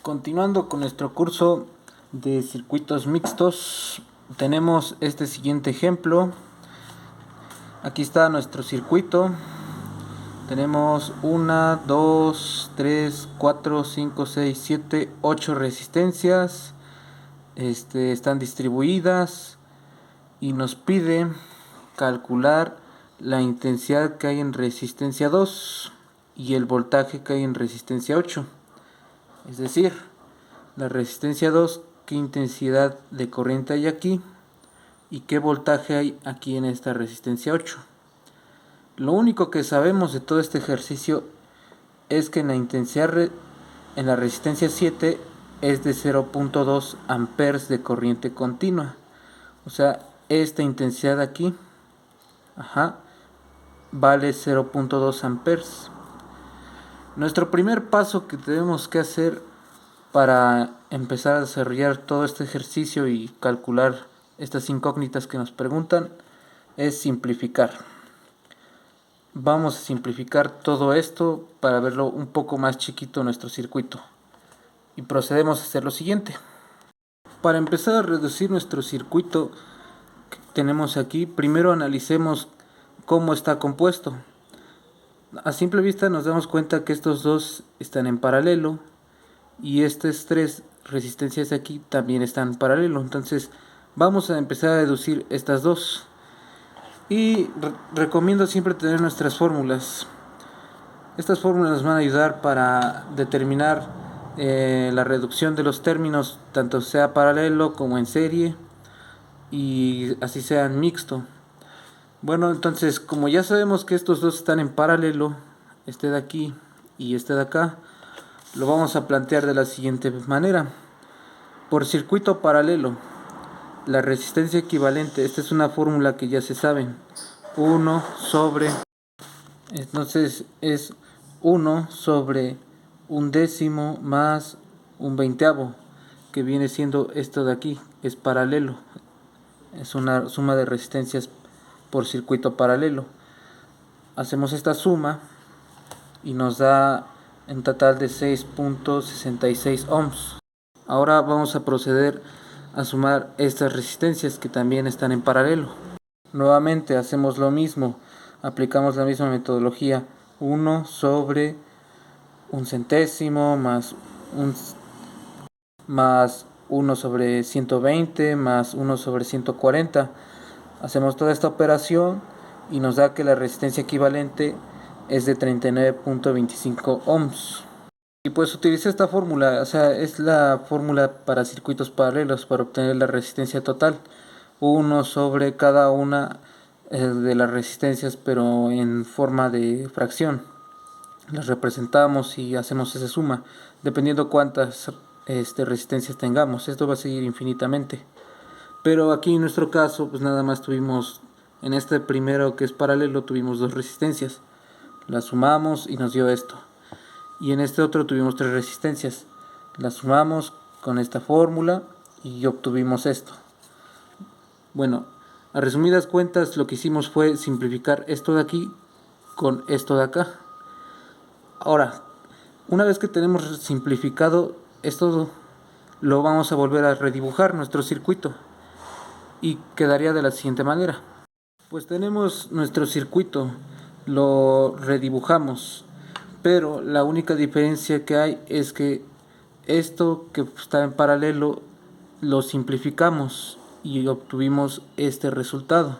Continuando con nuestro curso de circuitos mixtos, tenemos este siguiente ejemplo. Aquí está nuestro circuito. Tenemos 1, 2, 3, 4, 5, 6, 7, 8 resistencias. Están distribuidas y nos pide calcular la intensidad que hay en resistencia 2 y el voltaje que hay en resistencia 8. Es decir, la resistencia 2, qué intensidad de corriente hay aquí y qué voltaje hay aquí en esta resistencia 8. Lo único que sabemos de todo este ejercicio es que en la resistencia 7 es de 0.2 amperes de corriente continua. O sea, esta intensidad aquí vale 0.2 amperes. Nuestro primer paso que tenemos que hacer para empezar a desarrollar todo este ejercicio y calcular estas incógnitas que nos preguntan es simplificar. Vamos a simplificar todo esto para verlo un poco más chiquito nuestro circuito. Y procedemos a hacer lo siguiente. Para empezar a reducir nuestro circuito que tenemos aquí, primero analicemos cómo está compuesto. A simple vista nos damos cuenta que estos dos están en paralelo y estas tres resistencias de aquí también están en paralelo. Entonces vamos a empezar a deducir estas dos. Y recomiendo siempre tener nuestras fórmulas. Estas fórmulas nos van a ayudar para determinar la reducción de los términos, tanto sea paralelo como en serie, y así sea en mixto. Bueno, entonces como ya sabemos que estos dos están en paralelo, este de aquí y este de acá, lo vamos a plantear de la siguiente manera. Por circuito paralelo, la resistencia equivalente, esta es una fórmula que ya se sabe, 1 sobre, entonces es 1 sobre un décimo más un veinteavo, que viene siendo esto de aquí, es paralelo, es una suma de resistencias por circuito paralelo. Hacemos esta suma y nos da un total de 6.66 ohms. Ahora vamos a proceder a sumar estas resistencias que también están en paralelo. Nuevamente hacemos lo mismo, aplicamos la misma metodología, 1 sobre un centésimo más 1 sobre 120 más 1 sobre 140. Hacemos toda esta operación y nos da que la resistencia equivalente es de 39.25 ohms. Y pues utilicé esta fórmula, o sea, es la fórmula para circuitos paralelos para obtener la resistencia total. 1 sobre cada una de las resistencias, pero en forma de fracción. Las representamos y hacemos esa suma, dependiendo cuántas resistencias tengamos. Esto va a seguir infinitamente. Pero aquí en nuestro caso, pues nada más tuvimos, en este primero que es paralelo, tuvimos dos resistencias. Las sumamos y nos dio esto. Y en este otro tuvimos tres resistencias. Las sumamos con esta fórmula y obtuvimos esto. Bueno, a resumidas cuentas lo que hicimos fue simplificar esto de aquí con esto de acá. Ahora, una vez que tenemos simplificado esto, lo vamos a volver a redibujar nuestro circuito y quedaría de la siguiente manera. Pues tenemos nuestro circuito, lo redibujamos, pero la única diferencia que hay es que esto que está en paralelo lo simplificamos y obtuvimos este resultado.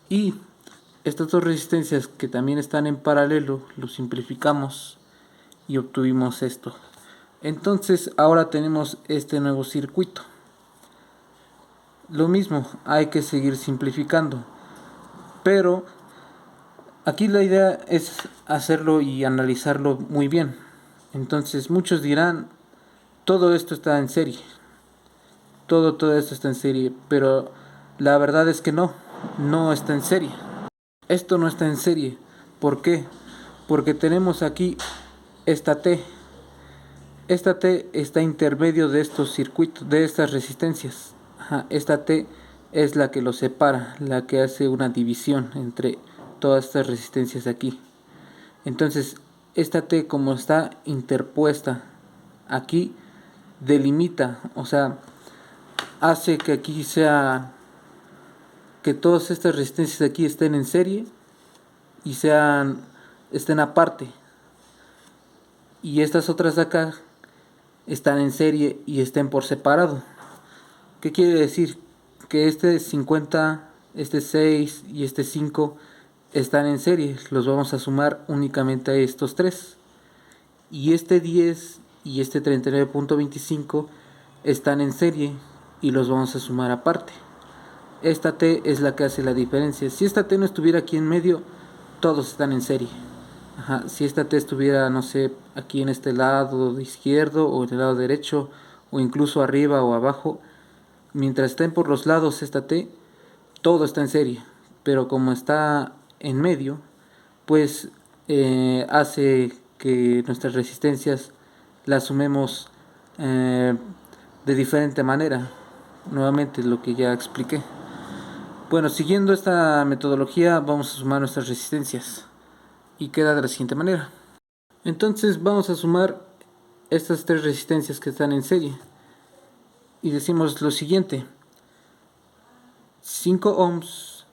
Y estas dos resistencias que también están en paralelo lo simplificamos y obtuvimos esto. Entonces ahora tenemos este nuevo circuito. Lo mismo, hay que seguir simplificando, pero aquí la idea es hacerlo y analizarlo muy bien. Entonces muchos dirán, todo esto está en serie, todo esto está en serie, pero la verdad es que no está en serie. Esto no está en serie. ¿Por qué? Porque tenemos aquí esta T. Esta T está intermedio de estos circuitos, de estas resistencias. Esta T es la que los separa, la que hace una división entre todas estas resistencias de aquí. Entonces, esta T, como está interpuesta aquí delimita, o sea, hace que aquí sea, que todas estas resistencias de aquí estén en serie y estén aparte, y estas otras de acá están en serie y estén por separado. ¿Qué quiere decir? Que este 50, este 6 y este 5 están en serie, los vamos a sumar únicamente a estos tres. Y este 10 y este 39.25 están en serie y los vamos a sumar aparte. Esta T es la que hace la diferencia. Si esta T no estuviera aquí en medio, todos están en serie. Si esta T estuviera, no sé, aquí en este lado de izquierdo o en el lado derecho o incluso arriba o abajo, mientras estén por los lados esta T, todo está en serie. Pero como está en medio, pues hace que nuestras resistencias las sumemos de diferente manera. Nuevamente lo que ya expliqué. Bueno, siguiendo esta metodología vamos a sumar nuestras resistencias y queda de la siguiente manera. Entonces vamos a sumar estas tres resistencias que están en serie y decimos lo siguiente: 5 ohms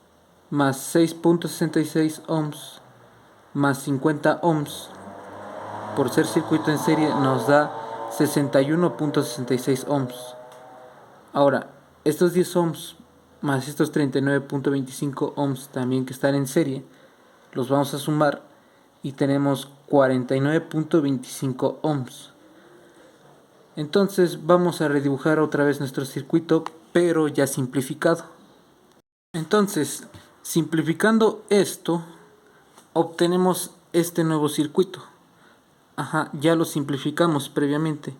más 6.66 ohms más 50 ohms por ser circuito en serie nos da 61.66 ohms. Ahora, estos 10 ohms más estos 39.25 ohms también que están en serie, los vamos a sumar y tenemos 49.25 ohms. Entonces vamos a redibujar otra vez nuestro circuito, pero ya simplificado. Entonces, simplificando esto, obtenemos este nuevo circuito. Ya lo simplificamos previamente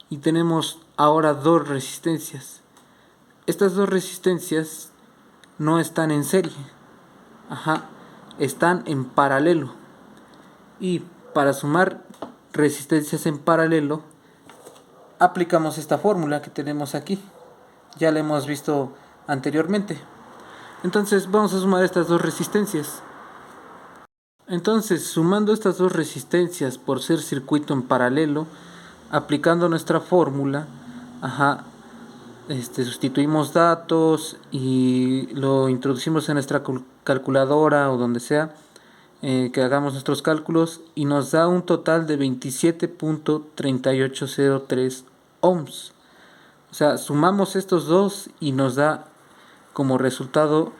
y tenemos ahora dos resistencias. Estas dos resistencias no están en serie, están en paralelo. Y para sumar resistencias en paralelo, aplicamos esta fórmula que tenemos aquí. Ya la hemos visto anteriormente. Entonces vamos a sumar estas dos resistencias. Entonces, sumando estas dos resistencias por ser circuito en paralelo, aplicando nuestra fórmula, sustituimos datos y lo introducimos en nuestra calculadora o donde sea que hagamos nuestros cálculos, y nos da un total de 27.3803 ohms. O sea, sumamos estos dos y nos da como resultado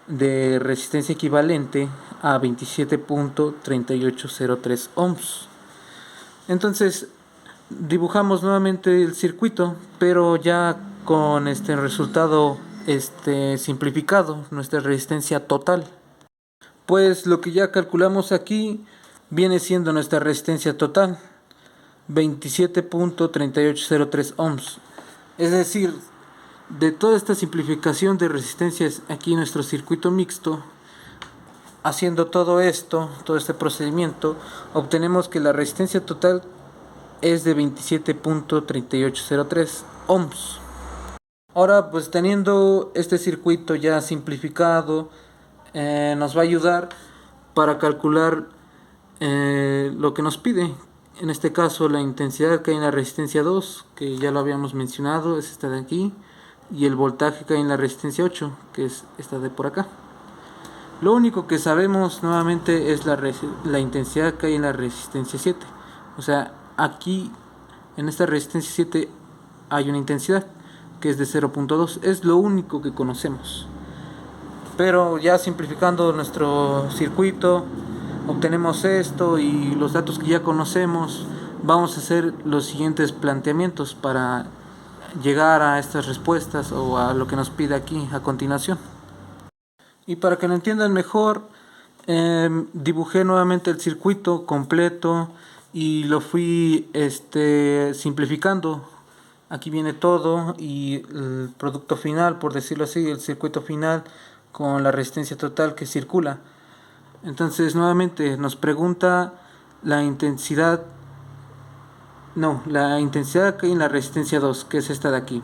de resistencia equivalente a 27.3803 ohms. Entonces dibujamos nuevamente el circuito, pero ya con este resultado simplificado, nuestra resistencia total. Pues lo que ya calculamos aquí viene siendo nuestra resistencia total, 27.3803 ohms. Es decir, de toda esta simplificación de resistencias aquí en nuestro circuito mixto, haciendo todo esto, todo este procedimiento, obtenemos que la resistencia total es de 27.3803 ohms. Ahora, pues teniendo este circuito ya simplificado, nos va a ayudar para calcular lo que nos pide. En este caso, la intensidad que hay en la resistencia 2, que ya lo habíamos mencionado, es esta de aquí, y el voltaje que hay en la resistencia 8, que es esta de por acá. Lo único que sabemos nuevamente es la intensidad que hay en la resistencia 7. O sea, aquí en esta resistencia 7 hay una intensidad que es de 0.2. Es lo único que conocemos. Pero ya simplificando nuestro circuito, obtenemos esto y los datos que ya conocemos. Vamos a hacer los siguientes planteamientos para llegar a estas respuestas o a lo que nos pide aquí a continuación. Y para que lo entiendan mejor, dibujé nuevamente el circuito completo y lo fui simplificando. Aquí viene todo y el producto final, por decirlo así, el circuito final con la resistencia total que circula. Entonces nuevamente nos pregunta la intensidad que hay en la resistencia 2, que es esta de aquí,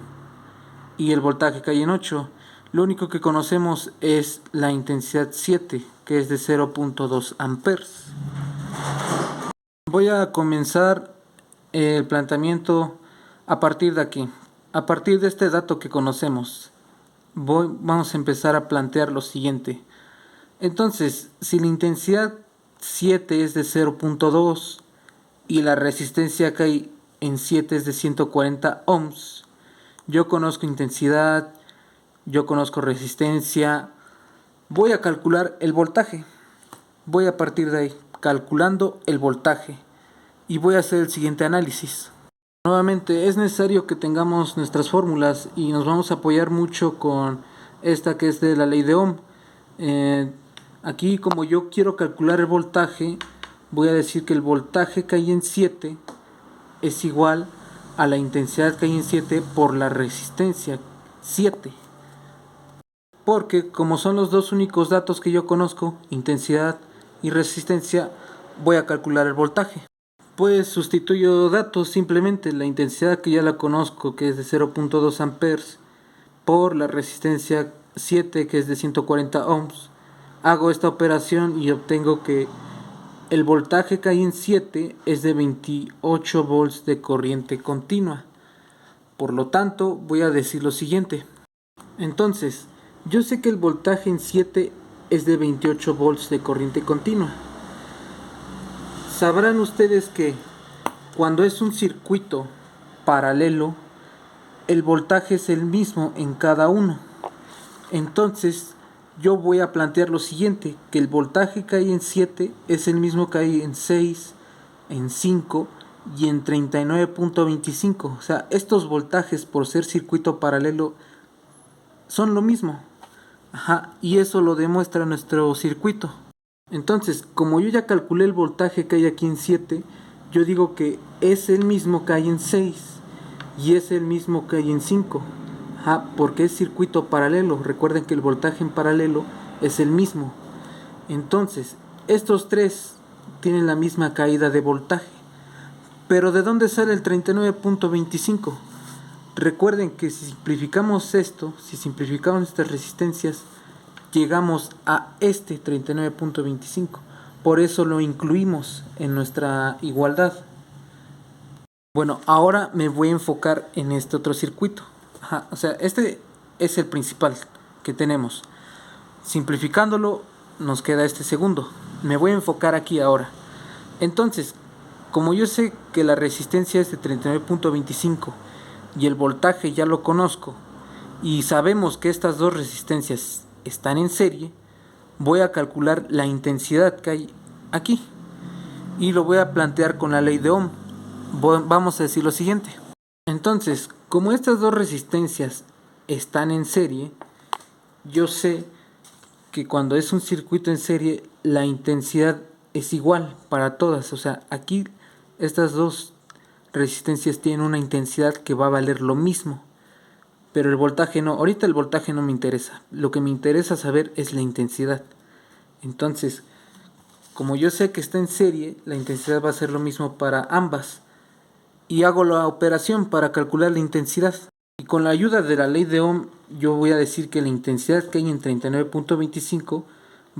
y el voltaje que hay en 8. Lo único que conocemos es la intensidad 7, que es de 0.2 amperes. Voy a comenzar el planteamiento a partir de aquí. A partir de este dato que conocemos, vamos a empezar a plantear lo siguiente. Entonces, si la intensidad 7 es de 0.2 y la resistencia que hay en 7 es de 140 ohms, yo conozco intensidad, yo conozco resistencia, voy a calcular el voltaje. Voy a partir de ahí, calculando el voltaje, y voy a hacer el siguiente análisis. Nuevamente, es necesario que tengamos nuestras fórmulas y nos vamos a apoyar mucho con esta que es de la ley de Ohm. Aquí, como yo quiero calcular el voltaje, voy a decir que el voltaje que hay en 7 es igual a la intensidad que hay en 7 por la resistencia 7. Porque como son los dos únicos datos que yo conozco, intensidad y resistencia, voy a calcular el voltaje. Pues sustituyo datos, simplemente la intensidad que ya la conozco, que es de 0.2 amperes, por la resistencia 7, que es de 140 ohms. Hago esta operación y obtengo que el voltaje que hay en 7 es de 28 volts de corriente continua. Por lo tanto, voy a decir lo siguiente. Entonces, yo sé que el voltaje en 7 es de 28 volts de corriente continua. Sabrán ustedes que cuando es un circuito paralelo, el voltaje es el mismo en cada uno. Entonces, yo voy a plantear lo siguiente, que el voltaje que hay en 7 es el mismo que hay en 6, en 5 y en 39.25. O sea, estos voltajes, por ser circuito paralelo, son lo mismo. Y eso lo demuestra nuestro circuito. Entonces, como yo ya calculé el voltaje que hay aquí en 7, yo digo que es el mismo que hay en 6 y es el mismo que hay en 5. Porque es circuito paralelo. Recuerden que el voltaje en paralelo es el mismo. Entonces, estos tres tienen la misma caída de voltaje. Pero ¿de dónde sale el 39.25? Recuerden que si simplificamos esto, si simplificamos estas resistencias, llegamos a este 39.25. Por eso lo incluimos en nuestra igualdad. Bueno, ahora me voy a enfocar en este otro circuito. O sea, este es el principal que tenemos. Simplificándolo, nos queda este segundo. Me voy a enfocar aquí ahora. Entonces, como yo sé que la resistencia es de 39.25 y el voltaje ya lo conozco, y sabemos que estas dos resistencias están en serie, voy a calcular la intensidad que hay aquí y lo voy a plantear con la ley de Ohm. Vamos a decir lo siguiente. Entonces, como estas dos resistencias están en serie, yo sé que cuando es un circuito en serie, la intensidad es igual para todas. O sea, aquí estas dos resistencias tienen una intensidad que va a valer lo mismo. Pero el voltaje no. Ahorita el voltaje no me interesa. Lo que me interesa saber es la intensidad. Entonces, como yo sé que está en serie, la intensidad va a ser lo mismo para ambas. Y hago la operación para calcular la intensidad. Y con la ayuda de la ley de Ohm, yo voy a decir que la intensidad que hay en 39.25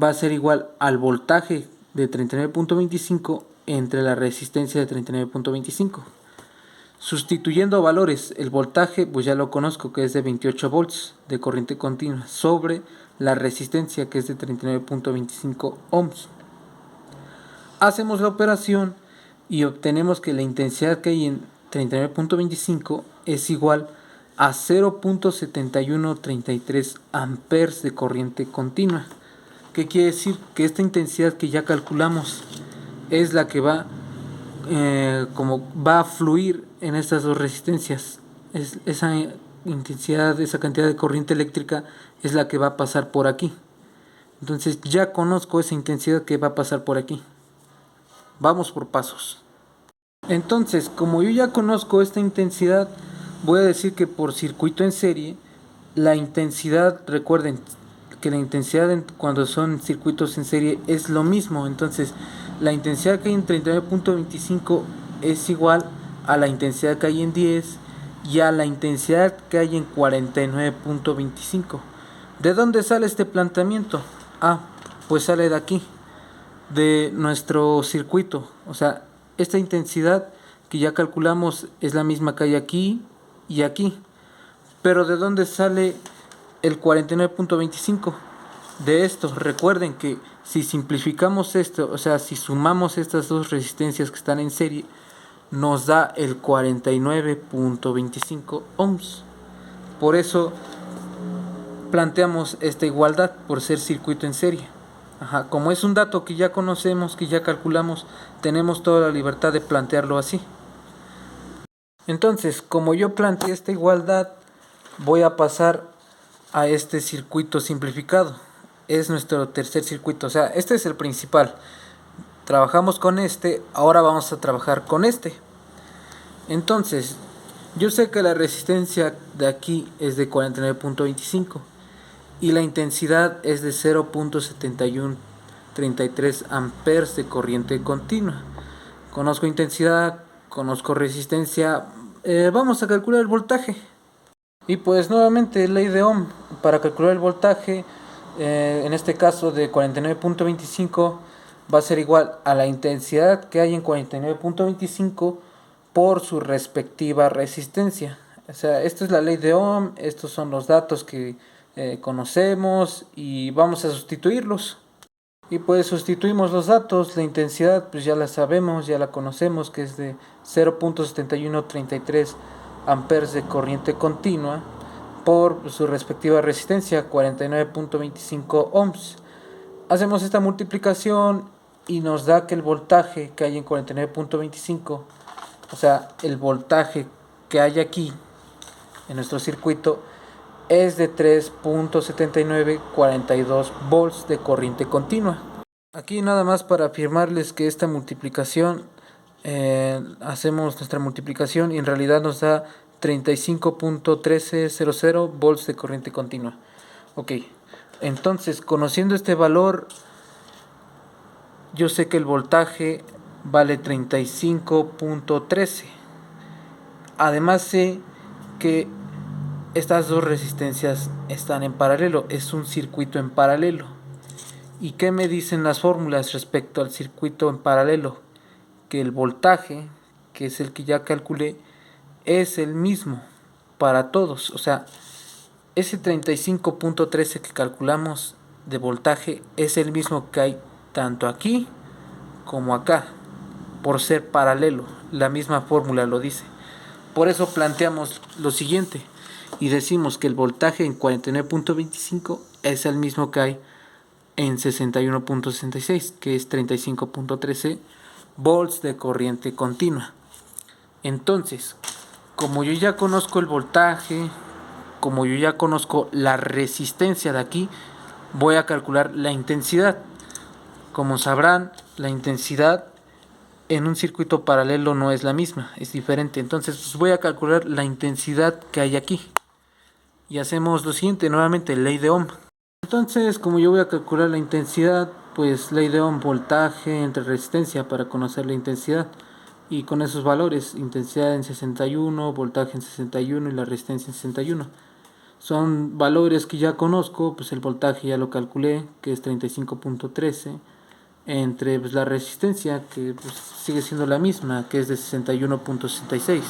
va a ser igual al voltaje de 39.25 entre la resistencia de 39.25. Sustituyendo valores, el voltaje pues ya lo conozco, que es de 28 volts de corriente continua, sobre la resistencia, que es de 39.25 ohms. Hacemos la operación y obtenemos que la intensidad que hay en 39.25 es igual a 0.7133 amperes de corriente continua. ¿Qué quiere decir? Que esta intensidad que ya calculamos es la que va a fluir en estas dos resistencias. Esa intensidad, esa cantidad de corriente eléctrica es la que va a pasar por aquí. Entonces ya conozco esa intensidad que va a pasar por aquí. Vamos por pasos. Entonces, como yo ya conozco esta intensidad, voy a decir que por circuito en serie, la intensidad, recuerden que la intensidad cuando son circuitos en serie es lo mismo. Entonces, la intensidad que hay en 39.25 es igual a la intensidad que hay en 10 y a la intensidad que hay en 49.25. ¿De dónde sale este planteamiento? Pues sale de aquí, de nuestro circuito. O sea, esta intensidad que ya calculamos es la misma que hay aquí y aquí. Pero ¿de dónde sale el 49.25? De esto, recuerden que si simplificamos esto, o sea, si sumamos estas dos resistencias que están en serie, nos da el 49.25 ohms. Por eso planteamos esta igualdad por ser circuito en serie. Como es un dato que ya conocemos, que ya calculamos, tenemos toda la libertad de plantearlo así. Entonces, como yo planteé esta igualdad, voy a pasar a este circuito simplificado. Es nuestro tercer circuito, o sea, este es el principal. Trabajamos con este, ahora vamos a trabajar con este. Entonces, yo sé que la resistencia de aquí es de 49.25 y la intensidad es de 0.7133 amperes de corriente continua. Conozco intensidad, conozco resistencia, vamos a calcular el voltaje. Y pues nuevamente ley de Ohm, para calcular el voltaje, en este caso de 49.25 va a ser igual a la intensidad que hay en 49.25 por su respectiva resistencia. O sea, esta es la ley de Ohm, estos son los datos que conocemos y vamos a sustituirlos. Y pues sustituimos los datos, la intensidad pues ya la sabemos, ya la conocemos, que es de 0.7133 amperes de corriente continua por su respectiva resistencia, 49.25 ohms. Hacemos esta multiplicación y nos da que el voltaje que hay en 49.25, o sea, el voltaje que hay aquí en nuestro circuito, es de 3.7942 volts de corriente continua. Aquí nada más para afirmarles que esta multiplicación, hacemos nuestra multiplicación y en realidad nos da 35.1300 volts de corriente continua. Ok, entonces conociendo este valor, yo sé que el voltaje vale 35.13. Además sé que estas dos resistencias están en paralelo, es un circuito en paralelo. ¿Y qué me dicen las fórmulas respecto al circuito en paralelo? Que el voltaje, que es el que ya calculé, es el mismo para todos. O sea, ese 35.13 que calculamos de voltaje es el mismo que hay tanto aquí como acá, por ser paralelo. La misma fórmula lo dice. Por eso planteamos lo siguiente y decimos que el voltaje en 49.25 es el mismo que hay en 61.66, que es 35.13 volts de corriente continua. Entonces, como yo ya conozco el voltaje, como yo ya conozco la resistencia de aquí, voy a calcular la intensidad. Como sabrán, la intensidad en un circuito paralelo no es la misma, es diferente. Entonces, pues voy a calcular la intensidad que hay aquí. Y hacemos lo siguiente, nuevamente, ley de Ohm. Entonces, como yo voy a calcular la intensidad, pues ley de Ohm, voltaje entre resistencia para conocer la intensidad. Y con esos valores, intensidad en 61, voltaje en 61 y la resistencia en 61. Son valores que ya conozco, pues el voltaje ya lo calculé, que es 35.13, entre pues, la resistencia, que pues, sigue siendo la misma, que es de 61.66.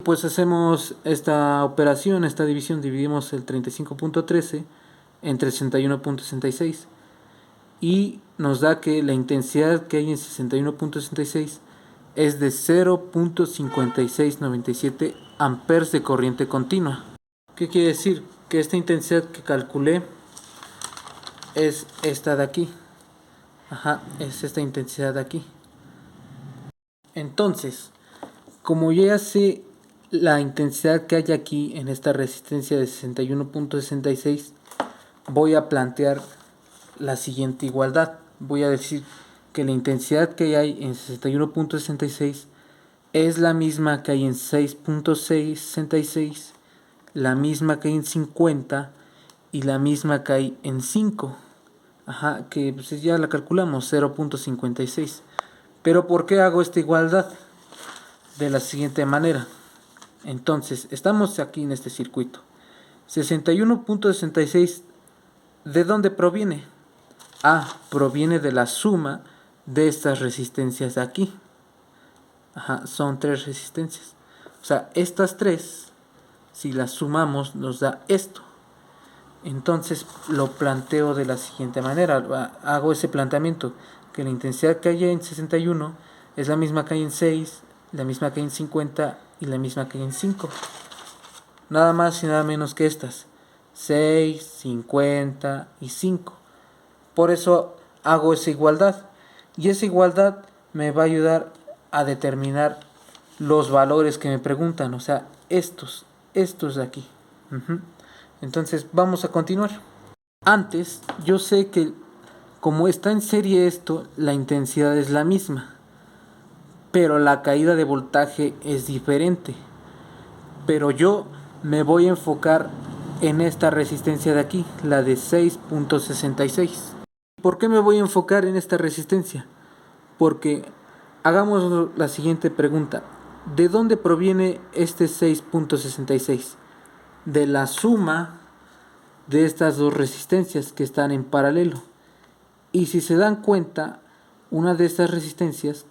Pues hacemos esta operación, esta división, dividimos el 35.13 entre 61.66 y nos da que la intensidad que hay en 61.66 es de 0.5697 amperes de corriente continua. ¿Qué quiere decir? Que esta intensidad que calculé es esta de aquí. Es esta intensidad de aquí. Entonces, como yo ya sé la intensidad que hay aquí en esta resistencia de 61.66, voy a plantear la siguiente igualdad. Voy a decir que la intensidad que hay en 61.66 es la misma que hay en 6.666, la misma que hay en 50 y la misma que hay en 5. Que pues ya la calculamos, 0.56. Pero ¿por qué hago esta igualdad? De la siguiente manera. Entonces, estamos aquí en este circuito. 61.66, ¿de dónde proviene? Proviene de la suma de estas resistencias de aquí. son 3 resistencias. O sea, estas 3, si las sumamos, nos da esto. Entonces lo planteo de la siguiente manera. Hago ese planteamiento, que la intensidad que hay en 61 es la misma que hay en 6, la misma que hay en 50 y la misma que hay en 5. Nada más y nada menos que estas: 6, 50 y 5. Por eso hago esa igualdad. Y esa igualdad me va a ayudar a determinar los valores que me preguntan. O sea, estos de aquí. Entonces vamos a continuar. Antes, yo sé que como está en serie esto, la intensidad es la misma, pero la caída de voltaje es diferente. Pero yo me voy a enfocar en esta resistencia de aquí, la de 6.66. ¿Por qué me voy a enfocar en esta resistencia? Porque hagamos la siguiente pregunta: ¿de dónde proviene este 6.66? De la suma de estas dos resistencias que están en paralelo. Y si se dan cuenta, una de estas resistencias